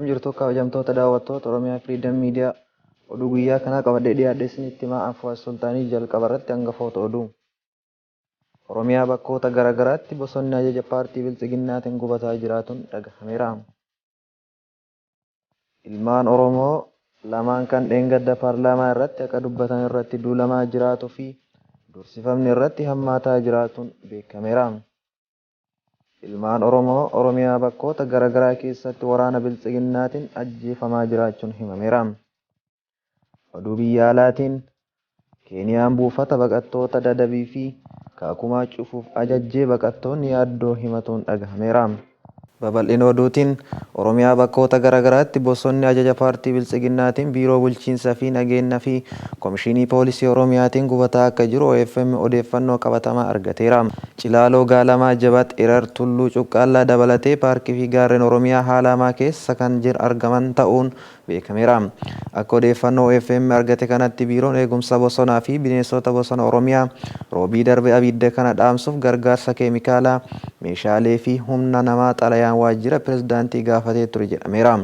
jirtu kabajamtoota daawwattoota Oromiyaa Firiidam Miidiyaa oduu guyyaa kanaa qabadhee dhiyaadhe isinitti himaa Anfu'aas Sultaanii jalqaba irratti hangafoota oduu. Oromiyaa bakkoota garaa garaatti bosonni ajaja paartii Biltsiginnaatiin gubataa jiraatuun dhagahameera. Ilmaan Oromoo lamaan kan dheengadda paarlaamaa irratti akka dubbatan irratti duulamaa jiraatuu fi dursifamni irratti hammaataa jiraatuun beekameera. Ilmaan Oromoo Oromiyaa bakkoota garaa garaa keessatti waraana Biltsiginnaatiin ajjeefamaa jiraachuun himameera. Oduu biyya alaatiin Keeniyaan buufata baqattoota Dadabii fi Kaakumaa cufuuf ajajjee baqattoonni yaaddoo himatuun dhagahameera. Babal'ina oduutiin Oromiyaa bakkoota garaa garaatti bosonni ajaja paartii Biltsiginnaatiin biiroo bulchiinsaa fi nageenyaa fi Komishinii Poolisii Oromiyaatiin gubataa akka jiru OFM odeeffannoo qabatamaa argateera. Cilaaloo Gaalamaa Jabat Erar Tulluu Cuqqaallaa dabalatee paarkii fi gaarreen Oromiyaa haala hamaa keessa kan argaman ta'uun beekameera. Akka odeeffannoo OFM argate kanatti biiroon eegumsa bosonaa fi bineensota bosona Oromiyaa roobii darbe abidda kana dhaamsuuf gargaarsa keemikaalaa, meeshaalee fi humna namaa xalayaan waajjira pirezidaantii gaafatee ture jedhameera.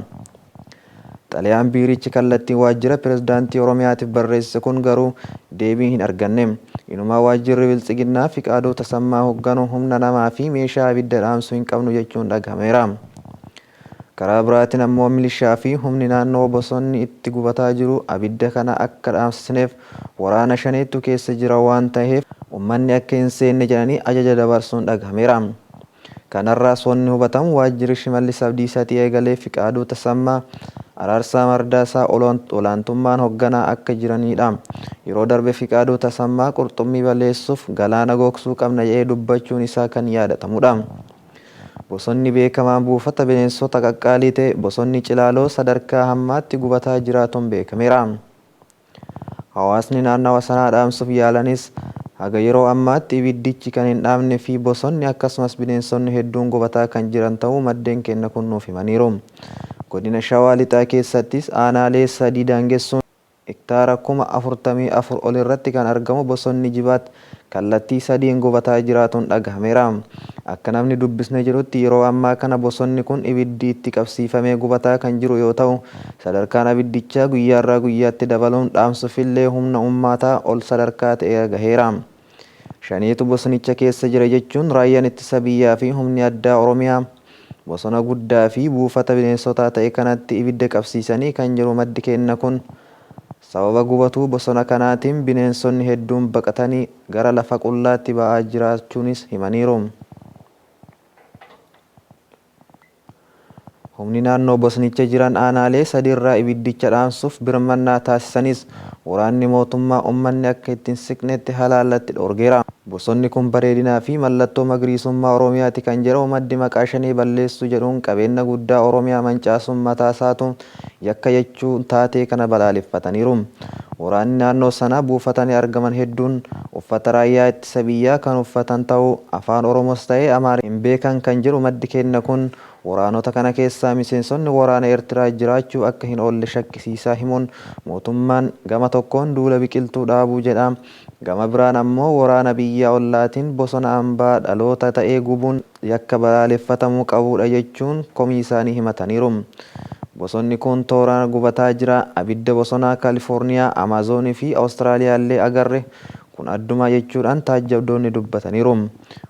Xalayaan biirichi kallattiin waajjira pirezidaantii Oromiyaatiif barreesse kun garuu deebii hin arganne. Inumaa waajjirri Biltsiginnaa Fiqaaduu Tasammaa hoogganu humna namaa fi meeshaa abidda dhaamsuu hin qabnu jechuun dhagahameera. Karaa biraatiin ammoo milishaa fi humni naannoo bosonni itti gubataa jiru abidda kana akka dhaamsisneef waraana shaneetu keessa jira waan ta'eef uummanni akka hin seenne jedhanii ajaja dabarsuun dhagahameera. Kanarraas wanni hubatamu waajjirri Shimallis Abdiisaatii eegalee Fiqaaduu Tasammaa Araarsaa Mardaasaa olaantummaan hoogganaa akka jiranidha. Yeroo darbe Fiqaaduu Tasammaa qurxummii balleessuuf galaana gogsuu qabna jedhee dubbachuun isaa kan yaadatamudha. Bosonni beekamaan buufata bineensota qaqqaalii ta'e bosonni Cilaaloo sadarkaa hammaatti gubataa jiraatuun beekameera. Hawaasni naannawa sanaa dhaamsuuf yaalanis haga yeroo ammaatti ibiddichi kan hin dhaamne fi bosonni akkasumas bineensonni hedduun gubataa kan jiran ta'uu maddeen keenya kun nuuf himaniiru. Godina Shawaa Lixaa keessattis aanaalee sadii daangessuun hektaara 44,000 ol irratti kan argamu bosonni Jibaat kallattii sadiin gubataa jiraatuun dhagahameera. Akka namni dubbisne jedhutti yeroo ammaa kana bosonni kun ibiddi itti qabsiifamee gubataa kan jiru yoo ta'u, sadarkaan abiddichaa guyyaarraa guyyaatti dabaluun dhaamsuufillee humna uummataa ol sadarkaa ta'e gaheera. Shaneetu bosonicha keessa jira jechuun raayyaan ittisa biyyaa fi humni addaa Oromiyaa bosona guddaa fi buufata bineensotaa ta'e kanatti ibidda qabsiisanii kan jiru maddi keenya kun sababa gubatuu bosona kanaatiin bineensonni hedduun baqatanii gara lafa qullaatti ba'aa jiraachuunis himaniiru. Humni naannoo bosonicha jiran aanaalee sadiirraa ibiddicha dhaamsuuf birmannaa taasisanis waraanni mootummaa uummanni akka ittiin siqnetti halaallatti dhoorgeera. Bosonni kun bareedinaa fi mallattoo magariisummaa Oromiyaati kan jedhamu maddi maqaa shanee balleessuu jedhuun qabeenya guddaa Oromiyaa mancaasuun mataa isaatu yakka jechuun taatee kana balaaleffataniiru. Waraanni naannoo sanaa buufatanii argaman hedduun uffata raayyaa ittisa biyyaa kan uffatan ta'uu afaan Oromoos ta'ee Amaariffaan hin beekan kan jedhu maddi keenya kun waraanota kana keessaa miseensonni waraana Eertiraa jiraachuu akka hin oolle shakkisiisaa himuun mootummaan gama tokkoon duula biqiltuu dhaabuu jedha. Gama biraan ammoo waraana biyya ollaatiin bosona hambaa dhaloota ta'ee gubuun yakka balaaleffatamuu qabudha jechuun komii isaanii himataniiru. Bosonni kun tooraan gubataa jira. Abidda bosonaa Kaalifoorniyaa, Amaazonii fi Awustiraaliyaa illee agarre kun addumaa jechuudhaan taajjabdoonni dubbataniiru.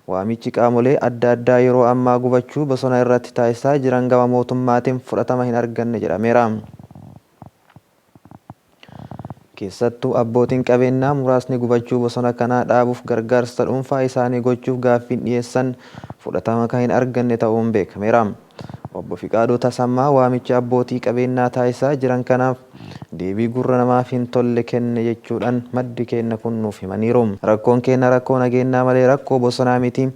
Waamichi qaamolee adda addaa yeroo ammaa gubachuu bosona irratti taasisaa jiran gama mootummaatiin fudhatama hin arganne jedhameera. Keessattuu abbootiin qabeenyaa muraasni gubachuu bosona kanaa dhaabuuf gargaarsa dhuunfaa isaanii gochuuf gaaffiin dhiyeessan fudhatama kan hin arganne ta'uun beekameera. Obbo Fiqaaduu Tasammaa waamicha abbootii qabeenyaa taasisaa jiran kanaaf deebii gurra namaaf hin tolle kenne jechuudhaan maddi keenya kun nuuf himaniiru. Rakkoon keenya rakkoo nageenyaa malee rakkoo bosonaa miti.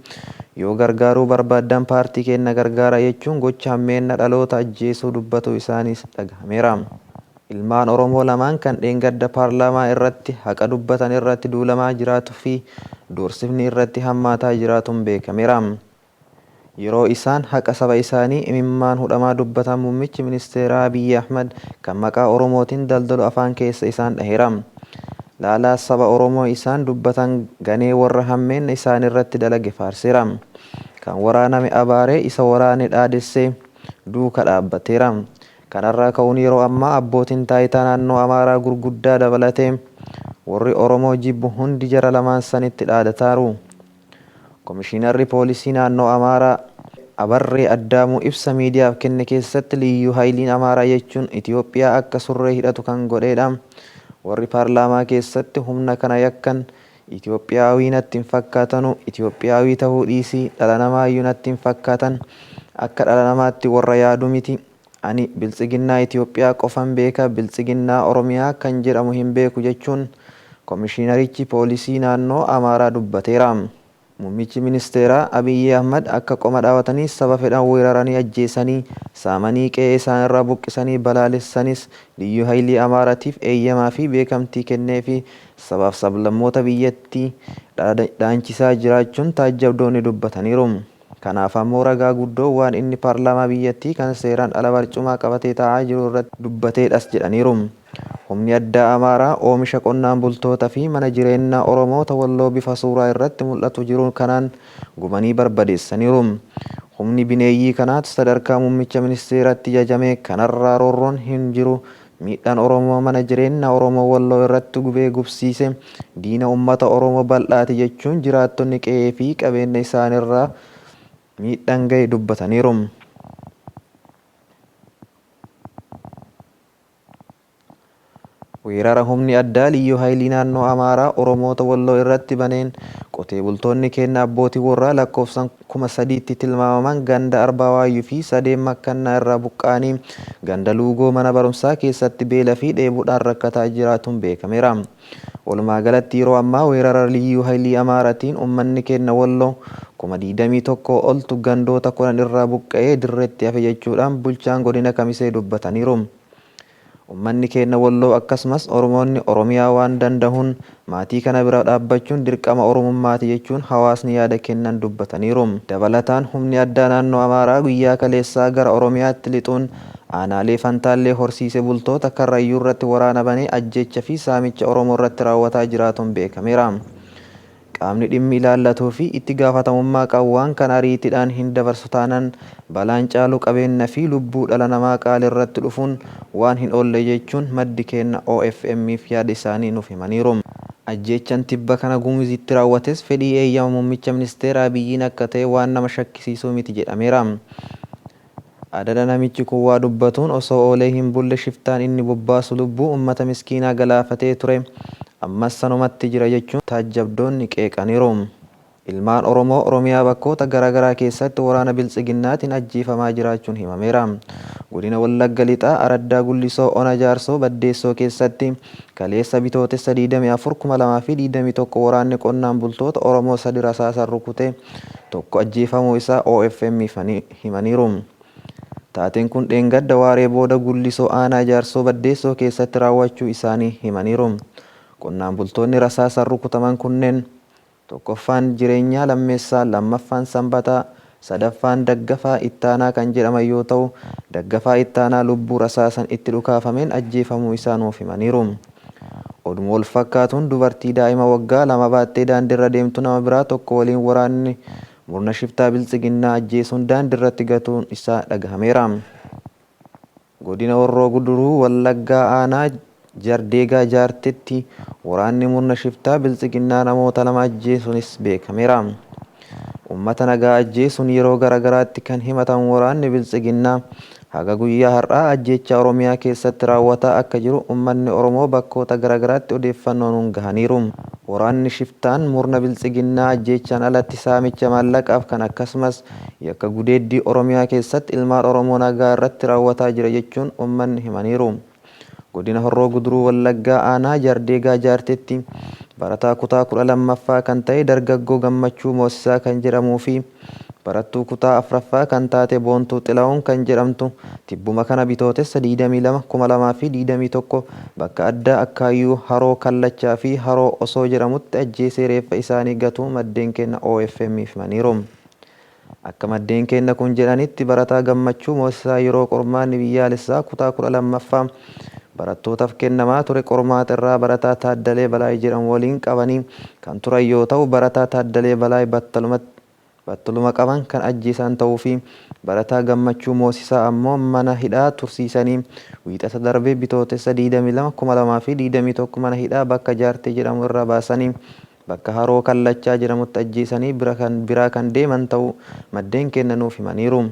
Yoo gargaaruu barbaaddan paartii keenya gargaara jechuun gocha hammeenna dhaloota ajjeesuu dubbatu isaaniis dhagahameera. Ilmaan Oromoo lamaan kan dheengadda paarlaamaa irratti haqa dubbatan irratti duulamaa jiraatuu fi doorsifni irratti hammaataa jiraatuun beekameera. Yeroo isaan haqa saba isaanii imimmaan hudhamaa dubbatan muummichi ministeeraa Abiyyi Ahmad kan maqaa Oromootiin daldala afaan keessa isaan dhaheera. Laalaa saba Oromoo isaan dubbatan ganee warra hammeenna isaan irratti dalage faarseera. Kan waraaname abaaree isa waraane dhaadessee duuka dhaabbateera. Kanarraa ka'uun yeroo ammaa abbootiin taayitaa naannoo Amaaraa gurguddaa dabalatee warri Oromoo jibbu hundi jara lamaan sanitti dhaadataru. Komishinarri poolisii naannoo Amaaraa Abarree Addaamuu ibsa miidiyaaf kenne keessatti liyyuu hayiliin Amaaraa jechuun Itoophiyaa akka surree hidhatu kan godheedha. Warri paarlaamaa keessatti humna kana yakkan Itoophiyaawii natti hin fakkaatanu, Itoophiyaawii ta'uu dhiisii dhala namaayyuu natti hin fakkaatan, akka dhala namaatti warra yaadu miti. Ani biltsiginnaa Itoophiyaa qofan beeka, biltsiginnaa Oromiyaa kan jedhamu hin beeku jechuun komishinarichi poolisii naannoo Amaaraa dubbateera. Muummichi ministeeraa Abiyyi Ahmad akka qoma dhaawatanii saba fedhan weeraranii ajjeesanii saamanii qe'ee isaan irraa buqqisanii balaalessanis liyyuu hayilii Amaaraatiif eeyyamaa fi beekamtii kennee fi sabaaf sablammoota biyyattii dhaanchisaa jiraachuun taajjabdoonni dubbataniiru. Kanaaf ammoo ragaa guddoo waan inni paarlaamaa biyyattii kan seeraan ala barcumaa qabatee taa'aa jiru irratti dubbateedhas jedhaniiru. Humni addaa Amaaraa oomisha qonnaan bultoota fi mana jireenyaa Oromoota Walloo bifa suuraa irratti mul'atu jiru kanaan gubanii barbadeessaniiru. Humni bineeyyii kanaatu sadarkaa muummicha ministeeratti jajame kanarraa roorroon hin jiru. Miidhaan Oromoo mana jireenyaa Oromoo Walloo irratti gubee gubsiise diina uummata Oromoo bal'aati jechuun jiraattonni qe'ee fi qabeenya isaanirraa miidhaan ga'e dubbataniiru. Weerara humni addaa liyyuu hayilii naannoo Amaaraa Oromoota Walloo irratti baneen qotee bultoonni keenya abbootii warraa lakkoofsan 3,000tti tilmaamaman ganda Arbaa Waayyuu fi Sadeen Makkannaa irraa buqqa'anii ganda Luugoo mana barumsaa keessatti beela fi dheebuudhaan rakkataa jiraatuun beekameera. Walumaa galatti yeroo ammaa weerara liyyuu hayilii Amaaraatiin uummanni keenya Walloo 21,000 oltu gandoota 10 irraa buqqa'ee dirreetti hafe jechuudhaan bulchaan godina Kamisee dubbataniiru. Uummanni keenya Walloo akkasumas Oromoonni Oromiyaa waan danda'uun maatii kana bira dhaabbachuun dirqama Oromummaati jechuun hawaasni yaada kennan dubbataniiru. Dabalataan humni addaa naannoo Amaaraa guyyaa kaleessaa gara Oromiyaatti lixuun aanaalee Fantaallee horsiise bultoota Karrayyuu irratti waraana banee ajjeecha fi saamicha Oromoo irratti raawwataa jiraatuun beekameera. Qaamni dhimmi ilaallatuu fi itti gaafatamummaa qabu waan kana ariitiidhaan hin dabarsu taanaan balaan caalu qabeenya fi lubbuu dhala namaa qaali irratti dhufuun waan hin oolle jechuun maddi keenya OFM'if yaada isaanii nuuf himaniiru. Ajjeechaan tibba kana Gumuzitti raawwates fedhii eeyyama muummicha ministeeraa Abiyyiin akka ta'e waan nama shakkisiisuu miti jedhameera. Adada namichi kun waa dubbatuun osoo oolee hin bulle shiftaan inni bobbaasu lubbuu uummata miskiinaa galaafatee ture. Ammas sanumatti jira jechuun taajjabdoonni qeeqaniiru. Ilmaan Oromoo Oromiyaa bakkoota garaagaraa keessatti waraana biltsiginnaatiin ajjeefamaa jiraachuun himameera. Godina Wallagga Lixaa Araddaa Gullisoo Ona Jaarsoo Baddeessoo keessatti kaleessa bitootessa 24,2021 waraanni qonnaan bultoota Oromoo 3 rasaasaan rukute tokko ajjeefamuu isaa OFM himaniiru. Taateen kun dheengadda waaree booda Gullisoo Aanaa Jaarsoo Baddeessoo keessatti raawwachuu isaanii himaniiru. Qonnaan bultoonni rasaasaan rukutaman kunneen tokkoffaan jireenyaa lammeessaa, lammaffaan sanbataa, sadaffaan daggafaa ittaanaa kan jedhaman yoo ta'u daggafaa ittaanaa lubbuu rasaasan itti dhukaafameen ajjeefamuu isaa nuuf himaniiru. Oduma wal fakkaatuun dubartii daa'ima waggaa 2 baattee daandiirra deemtu nama biraa tokko waliin waraanni murna shiftaa biltsiginnaa ajjeesuun daandiirratti gatuun isaa dhagahameera. Godina Horroo Guduruu Wallaggaa Aanaa Jardeegaa Jaartetti waraanni murna shiftaa biltsiginnaa namoota 2 ajjeesuunis beekameera. Uummata nagaa ajjeesuun yeroo garaagaraatti kan himatan waraanni biltsiginnaa haga guyyaa har'aa ajjeecha Oromiyaa keessatti raawwataa akka jiru uummanni Oromoo bakkoota garaagaraatti odeeffannoon gahaniiru. Waraanni shiftaan murna biltsiginnaa ajjeechaan alatti saamicha maallaqaaf kan akkasumas yakka gudeeddii Oromiyaa keessatti ilmaan Oromoo nagaa irratti raawwataa jira jechuun uummanni himaniiru. Godina Horroo Guduruu Wallaggaa Aanaa Jardeegaa Jaartetti barataa kutaa 12ffaa kan ta'e dargaggoo Gammachuu Moosisaa kan jedhamuu fi barattuu kutaa 4ffaa kan taate Boontuu Xilaa'uun kan jedhamtu tibbuma kana bitootessa 22,2021 bakka addaa Akkaayyuu Haroo Kallachaa fi Haroo Osoo jedhamutti ajjeesee reeffa isaanii gatuu maddeen keenya OFM'if himaniiru. Akka maddeen keenya kun jedhanitti barataa Gammachuu Moosisaa yeroo qormaanni biyyaalessaa kutaa 12ffaa barattootaaf kennamaa ture qormaata irraa barataa Taaddalee Balaay jedhamu waliin qabanii kan turan yoo ta'u barataa Taaddalee Balaay battuluma qaban kan ajjeesan ta'uu fi barataa Gammachuu Moosisaa ammoo mana hidhaa tursiisanii wiixata darbee bitootessa 22/2021 mana hidhaa bakka Jaartee jedhamu irraa baasanii bakka Haroo Kallachaa jedhamutti ajjeesanii biraa kan deeman ta'uu maddeen kennanuuf himaniiru.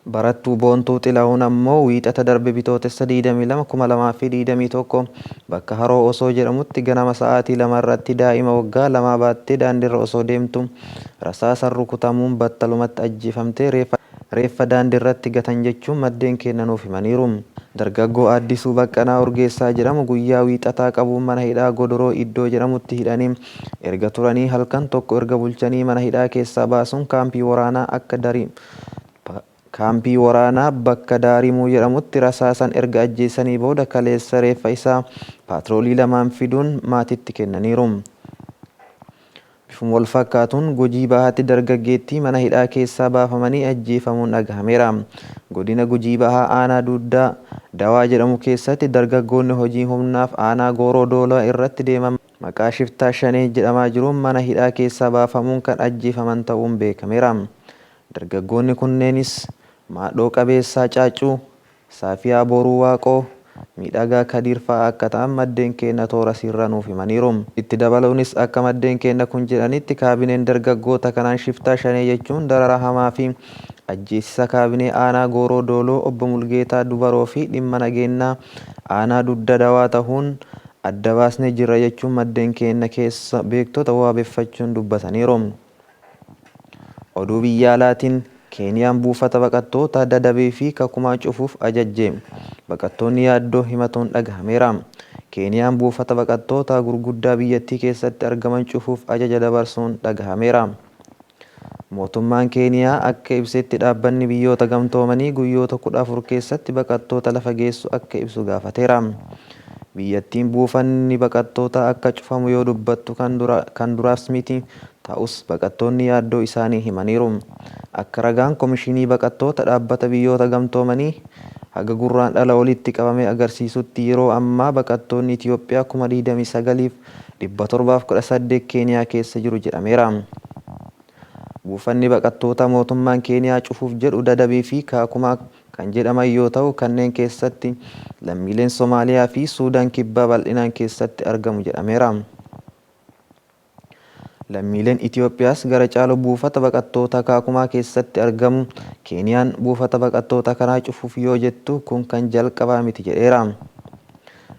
Barattuu Boontuu Xilahuun ammoo wiixata darbe bitootessa 22/2021 bakka Haroo osoo jedhamutti ganama sa'aatii 2 irratti daa'ima waggaa 2 baattee daandiirra osoo deemtu rasaasaan rukutamuun battalumatti ajjeefamtee reeffa daandiirratti gatan jechuun maddeen kennanuuf himaniiru. Dargaggoo Addisuu Baqqanaa Urgeessaa jedhamu guyyaa wiixataa qabuun mana hidhaa Godoroo Iddoo jedhamutti hidhanii erga turanii halkan tokko erga bulchanii mana hidhaa keessaa baasuun kaampii waraanaa bakka Daarimuu jedhamutti rasaasan erga ajjeesanii booda kaleessa reeffa isaa paatroolii lamaan fiduun maatitti kennaniiru. Bifuma wal fakkaatuun Gujii Bahaatti dargaggeettii mana hidhaa keessaa baafamanii ajjeefamuun dhagahameera. Godina Gujii Bahaa aanaa Duddaa Dawaa jedhamu keessatti dargaggoonni hojii humnaaf aanaa Gooroo Doolaa irratti deeman maqaa shiftaa Shanee jedhamaa jiruun mana hidhaa keessaa baafamuun kan ajjeefaman ta'uun beekameera. Dargaggoonni kunneenis Maadhoo Qabeessaa Caacuu, Saafiyaa Boruu Waaqoo, Miidhagaa Kadiir fa'aa akka ta'an maddeen keenya toora sirra nuuf himaniiru. Itti dabaluunis akka maddeen keenya kun jedhanitti kaabineen dargaggoota kanaan shiftaa Shanee jechuun darara hamaa fi ajjeesisa kaabinee aanaa Gooroo Dooloo obbo Mulgeetaa Dubaroo fi dhimma nageenyaa aanaa Dudda Dawaa ta'uun adda baasnee jirra jechuun maddeen keenya keessa beektota waabeffachuun dubbataniiru. Oduu biyya alaatiin Keeniyaan buufata baqattoota Dadhabee fi Kakumaa cufuuf ajajje. Baqattoonni yaaddoo himatuun dhagahameera. Keeniyaan buufata baqattoota gurguddaa biyyattii keessatti argaman cufuuf ajaja dabarsuun dhagahameera. Mootummaan Keeniyaa akka ibsetti dhaabbanni biyyoota gamtoomanii guyyoota 14 keessatti baqattoota lafa geessu akka ibsu gaafateera. Biyyattiin buufanni baqattoota akka cufamu yoo dubbattu kan duraas miti ta'us baqattoonni yaaddoo isaanii himaniiru. Akka ragaan Komishinii Baqattoota Dhaabbata Biyyoota Gamtoomanii haga gurraandhala walitti qabamee agarsiisutti yeroo ammaa baqattoonni Itoophiyaa 29,718 Keeniyaa keessa jiru jedhameera. Buufanni baqattoota mootummaan Keeniyaa cufuuf jedhu Dadhabee fi Kakumaa kan jedhaman yoo ta'u kanneen keessatti lammiileen Somaaliyaa fi Suudaan kibbaa bal'inaan keessatti argamu jedhameera. Lammiileen Itoophiyaas gara caalu buufata baqattoota Kakumaa keessatti argamu. Keeniyaan buufata baqattoota kanaa cufuuf yoo jettu kun kan jalqabaa miti jedheera.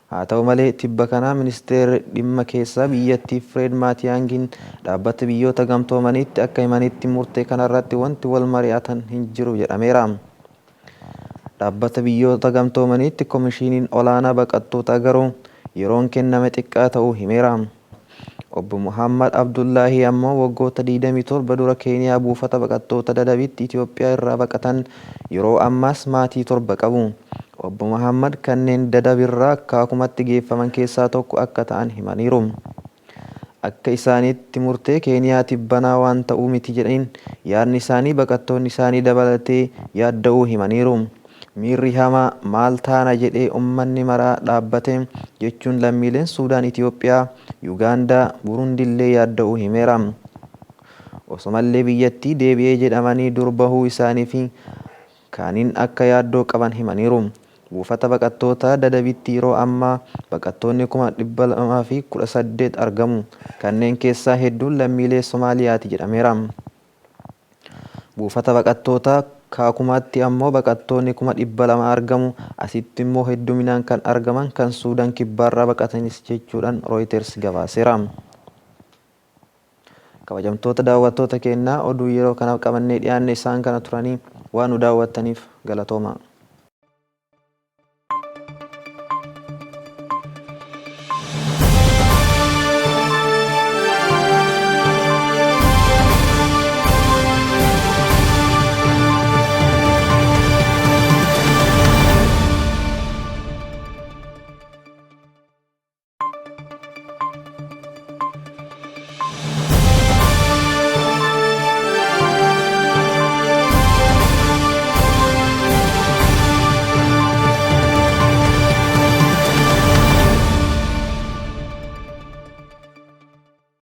Haa ta'u malee tibba kanaa ministeerri dhimma keessaa biyyattii Fred Maatiyaangiin dhaabbata biyyoota gamtoomaniitti akka himanitti murtee kanarratti wanti wal mari'atan hin jiru jedhameera. Dhaabbata biyyoota gamtoomaniitti komishiniin olaanaa baqattoota garuu yeroon kenname xiqqaa ta'uu himeera. Obbo Muhammad Abdullahi ammoo waggoota 27 dura Keeniyaa buufata baqattoota Dadhabiitti Itoophiyaa irraa baqatan yeroo ammaas maatii 7 qabu. Obbo Muhammad kanneen Dadhabirraa Kakumatti geeffaman keessaa tokko akka ta'an himaniiru. Akka isaaniitti murtee Keeniyaa tibbanaa waan ta'uu miti jedhaniin yaadni isaanii baqattoonni isaanii dabalatee yaadda'uu himaniiru. Miirri hamaa maal taana jedhee uummanni maraa dhaabbate jechuun lammiileen Suudaan, Itoophiyaa, Yugaandaa, Burundillee yaadda'uu himeera. Osomallee biyyattii deebi'ee jedhamanii dur bahuu isaanii fi kaaniin akka yaaddoo qaban himaniiru. Buufata baqattoota Dadhabiitti yeroo ammaa baqattoonni 218 argamu. Kanneen keessaa hedduun lammiilee Somaaliyaati jedhameera. Buufata baqattoota Kakumaatti ammoo baqattoonni 200,000 argamu. Asitti immoo hedduminaan kan argaman kan Suudaan kibbaarraa baqatanis jechuudhaan Reuters gabaaseera. Kabajamtoota daawwattoota keenyaa oduu yeroo kanaaf qabannee dhiyaanne isaan kana turanii waan nu daawwattaniif galatooma.